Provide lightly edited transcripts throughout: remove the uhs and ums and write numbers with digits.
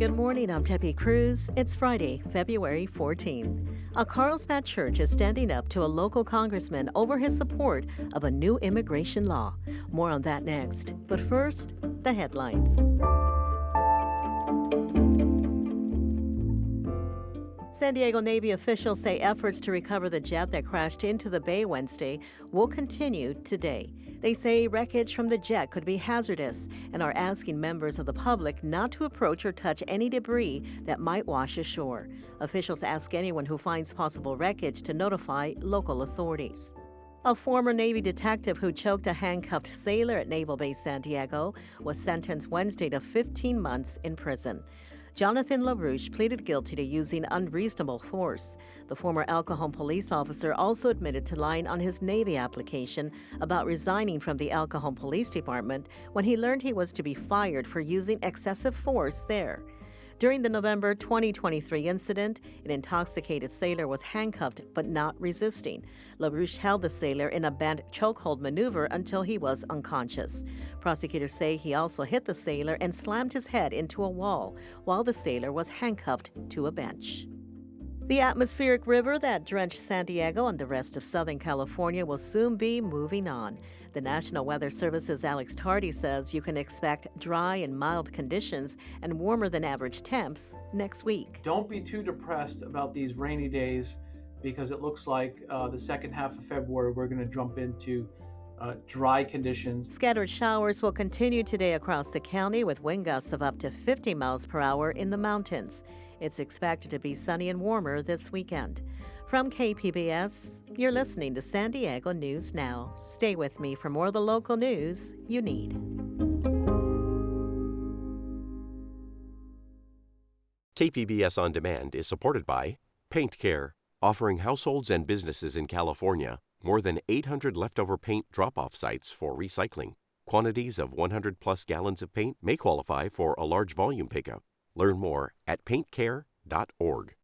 Good morning, I'm Debbie Cruz. It's Friday, February 14th. A Carlsbad church is standing up to a local congressman over his support of a new immigration law. More on that next. But first, the headlines. San Diego Navy officials say efforts to recover the jet that crashed into the bay Wednesday will continue today. They say wreckage from the jet could be hazardous and are asking members of the public not to approach or touch any debris that might wash ashore. Officials ask anyone who finds possible wreckage to notify local authorities. A former Navy detective who choked a handcuffed sailor at Naval Base San Diego was sentenced Wednesday to 15 months in prison. Jonathan LaRouche pleaded guilty to using unreasonable force. The former El Cajon police officer also admitted to lying on his Navy application about resigning from the El Cajon Police Department when he learned he was to be fired for using excessive force there. During the November 2023 incident, an intoxicated sailor was handcuffed but not resisting. LaRouche held the sailor in a bent chokehold maneuver until he was unconscious. Prosecutors say he also hit the sailor and slammed his head into a wall while the sailor was handcuffed to a bench. The atmospheric river that drenched San Diego and the rest of Southern California will soon be moving on. The National Weather Service's Alex Tardy says you can expect dry and mild conditions and warmer than average temps next week. Don't be too depressed about these rainy days because it looks like the second half of February we're going to jump into dry conditions. Scattered showers will continue today across the county with wind gusts of up to 50 miles per hour in the mountains. It's expected to be sunny and warmer this weekend. From KPBS, you're listening to San Diego News Now. Stay with me for more of the local news you need. KPBS On Demand is supported by Paint Care, offering households and businesses in California more than 800 leftover paint drop-off sites for recycling. Quantities of 100-plus gallons of paint may qualify for a large volume pickup. Learn more at paintcare.org.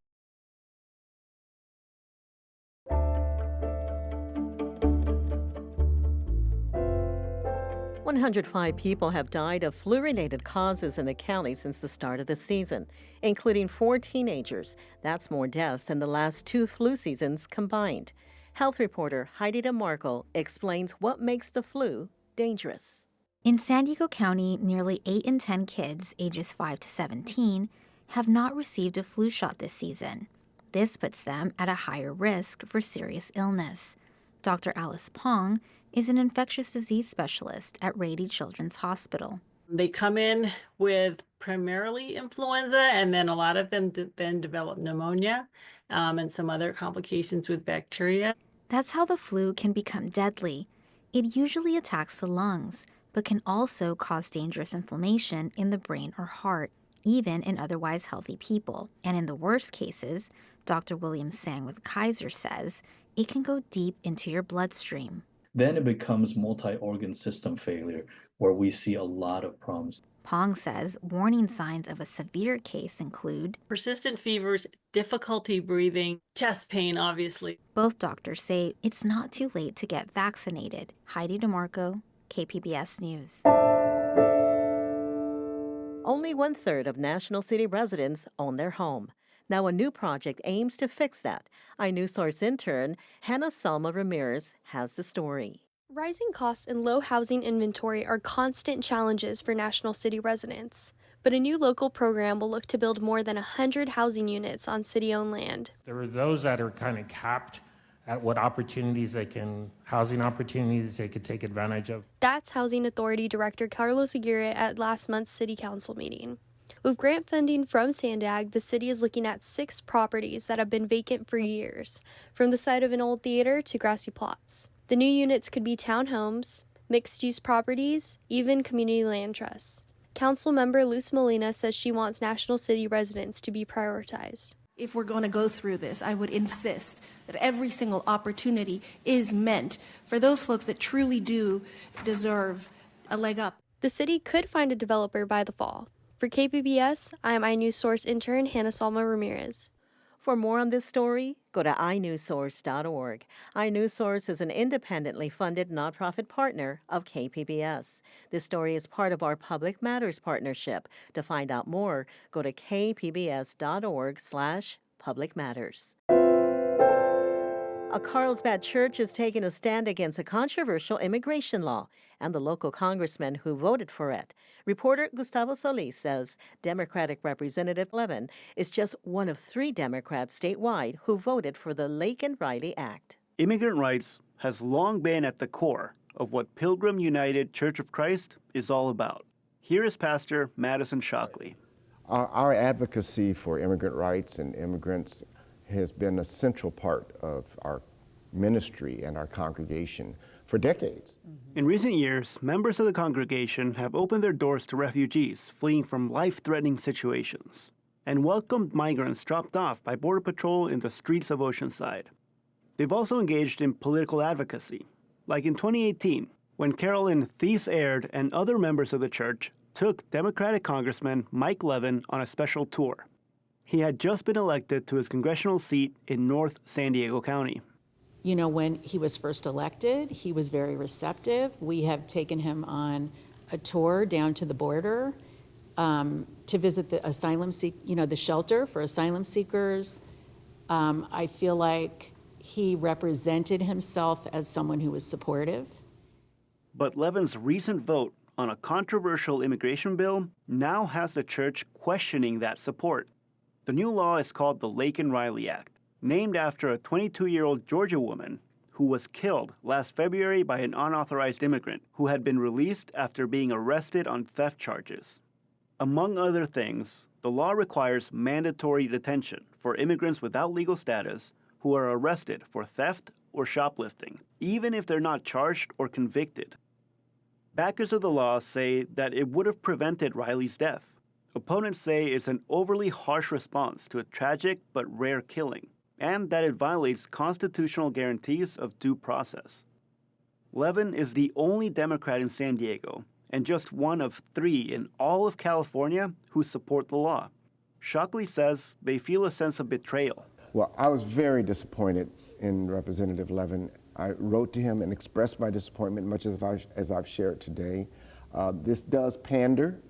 "105 people have died of flu-related causes in the county since the start of the season, including 4 teenagers. That's more deaths than the last 2 flu seasons combined. Health reporter Heidi DeMarco explains what makes the flu dangerous. In San Diego County, nearly 8 in 10 kids ages 5 to 17 have not received a flu shot this season. This puts them at a higher risk for serious illness. Dr. Alice Pong is an infectious disease specialist at Rady Children's Hospital. They come in with primarily influenza, and then a lot of them then develop pneumonia and some other complications with bacteria. That's how the flu can become deadly. It usually attacks the lungs, but can also cause dangerous inflammation in the brain or heart, even in otherwise healthy people. And in the worst cases, Dr. William Sang with Kaiser says it can go deep into your bloodstream. Then it becomes multi-organ system failure, where we see a lot of problems. Pong says warning signs of a severe case include persistent fevers, difficulty breathing, chest pain, obviously. Both doctors say it's not too late to get vaccinated. Heidi DeMarco, KPBS News. Only 1/3 of National City residents own their home. Now a new project aims to fix that. iNewsSource intern Hannah Salma Ramirez has the story. Rising costs and low housing inventory are constant challenges for National City residents. But a new local program will look to build more than 100 housing units on city-owned land. There are those that are kind of capped at what housing opportunities they could take advantage of. That's Housing Authority Director Carlos Aguirre at last month's City Council meeting. With grant funding from Sandag, the city is looking at 6 properties that have been vacant for years, from the site of an old theater to grassy plots. The new units could be townhomes, mixed-use properties, even community land trusts. Council member Luz Molina says she wants National City residents to be prioritized. If we're going to go through this, I would insist that every single opportunity is meant for those folks that truly do deserve a leg up. The city could find a developer by the fall. For KPBS, I'm iNewsSource intern Hannah Salma Ramirez. For more on this story, go to inewssource.org. iNewsSource is an independently funded nonprofit partner of KPBS. This story is part of our Public Matters partnership. To find out more, go to kpbs.org/publicmatters. A Carlsbad church is taking a stand against a controversial immigration law and the local congressman who voted for it. Reporter Gustavo Solis says Democratic Representative Levin is just one of 3 Democrats statewide who voted for the Laken Riley Act. Immigrant rights has long been at the core of what Pilgrim United Church of Christ is all about. Here is Pastor Madison Shockley. Our advocacy for immigrant rights and immigrants has been a central part of our ministry and our congregation for decades. In recent years, members of the congregation have opened their doors to refugees fleeing from life-threatening situations and welcomed migrants dropped off by Border Patrol in the streets of Oceanside. They've also engaged in political advocacy, like in 2018, when Carolyn Thies-Aird and other members of the church took Democratic Congressman Mike Levin on a special tour. He had just been elected to his congressional seat in North San Diego County. You know, when he was first elected, he was very receptive. We have taken him on a tour down to the border to visit the the shelter for asylum seekers. I feel like he represented himself as someone who was supportive. But Levin's recent vote on a controversial immigration bill now has the church questioning that support. The new law is called the Laken Riley Act, named after a 22-year-old Georgia woman who was killed last February by an unauthorized immigrant who had been released after being arrested on theft charges. Among other things, the law requires mandatory detention for immigrants without legal status who are arrested for theft or shoplifting, even if they're not charged or convicted. Backers of the law say that it would have prevented Riley's death. Opponents say it's an overly harsh response to a tragic but rare killing, and that it violates constitutional guarantees of due process. Levin is the only Democrat in San Diego, and just one of 3 in all of California who support the law. Shockley says they feel a sense of betrayal. Well, I was very disappointed in Representative Levin. I wrote to him and expressed my disappointment, much as I've shared today. This does pander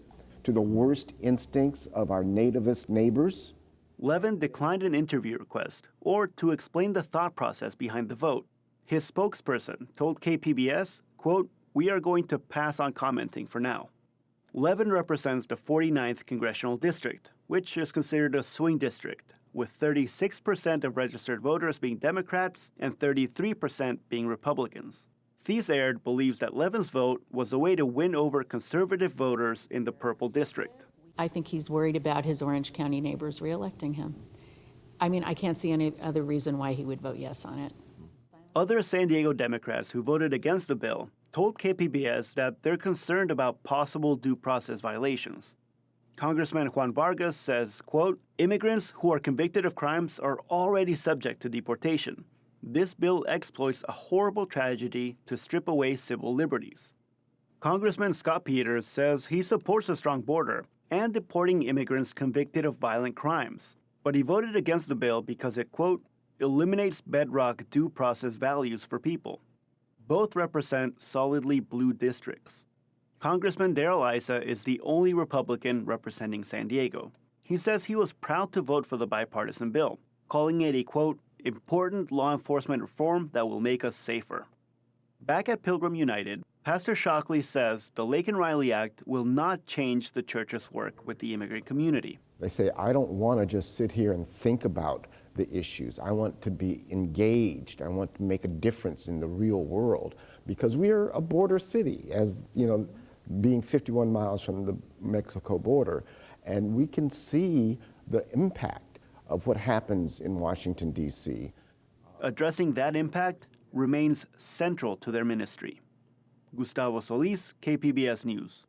to the worst instincts of our nativist neighbors. Levin declined an interview request or to explain the thought process behind the vote. His spokesperson told KPBS, quote, "We are going to pass on commenting for now." Levin represents the 49th Congressional District, which is considered a swing district, with 36% of registered voters being Democrats and 33% being Republicans. Thies-Aird believes that Levin's vote was a way to win over conservative voters in the Purple District. I think he's worried about his Orange County neighbors reelecting him. I mean, I can't see any other reason why he would vote yes on it. Other San Diego Democrats who voted against the bill told KPBS that they're concerned about possible due process violations. Congressman Juan Vargas says, quote, "Immigrants who are convicted of crimes are already subject to deportation. This bill exploits a horrible tragedy to strip away civil liberties." Congressman Scott Peters says he supports a strong border and deporting immigrants convicted of violent crimes, but he voted against the bill because it, quote, "eliminates bedrock due process values for people." Both represent solidly blue districts. Congressman Darrell Issa is the only Republican representing San Diego. He says he was proud to vote for the bipartisan bill, calling it a, quote, "important law enforcement reform that will make us safer." Back at Pilgrim United, Pastor Shockley says the Laken Riley Act will not change the church's work with the immigrant community. They say, I don't want to just sit here and think about the issues. I want to be engaged. I want to make a difference in the real world because we are a border city, as you know, being 51 miles from the Mexico border, and we can see the impact of what happens in Washington, D.C. Addressing that impact remains central to their ministry. Gustavo Solis, KPBS News.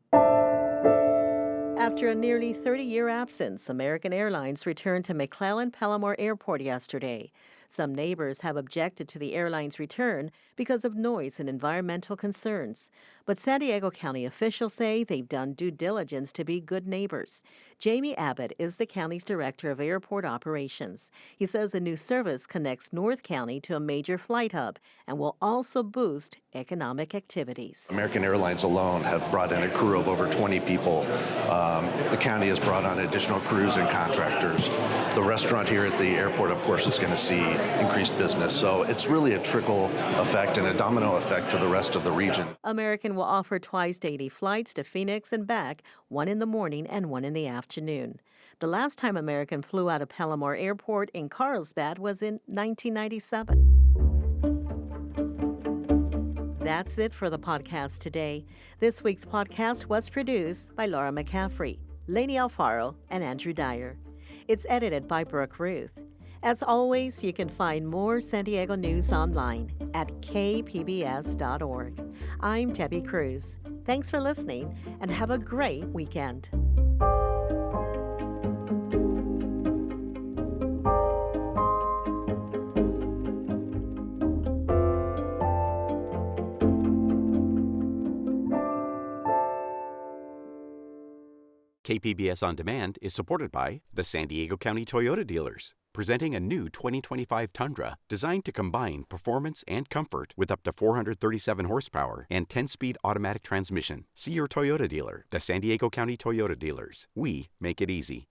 After a nearly 30-year absence, American Airlines returned to McClellan Palomar Airport yesterday. Some neighbors have objected to the airline's return because of noise and environmental concerns. But San Diego County officials say they've done due diligence to be good neighbors. Jamie Abbott is the county's director of airport operations. He says the new service connects North County to a major flight hub and will also boost economic activities. American Airlines alone have brought in a crew of over 20 people. The county has brought on additional crews and contractors. The restaurant here at the airport, of course, is going to see increased business. So it's really a trickle effect and a domino effect for the rest of the region. American will offer twice daily flights to Phoenix and back, one in the morning and one in the afternoon. The last time American flew out of Palomar Airport in Carlsbad was in 1997. That's it for the podcast today. This week's podcast was produced by Laura McCaffrey, Lainey Alfaro, and Andrew Dyer. It's edited by Brooke Ruth. As always, you can find more San Diego news online at kpbs.org. I'm Debbie Cruz. Thanks for listening and have a great weekend. KPBS On Demand is supported by the San Diego County Toyota dealers, presenting a new 2025 Tundra designed to combine performance and comfort with up to 437 horsepower and 10-speed automatic transmission. See your Toyota dealer. The San Diego County Toyota dealers. We make it easy.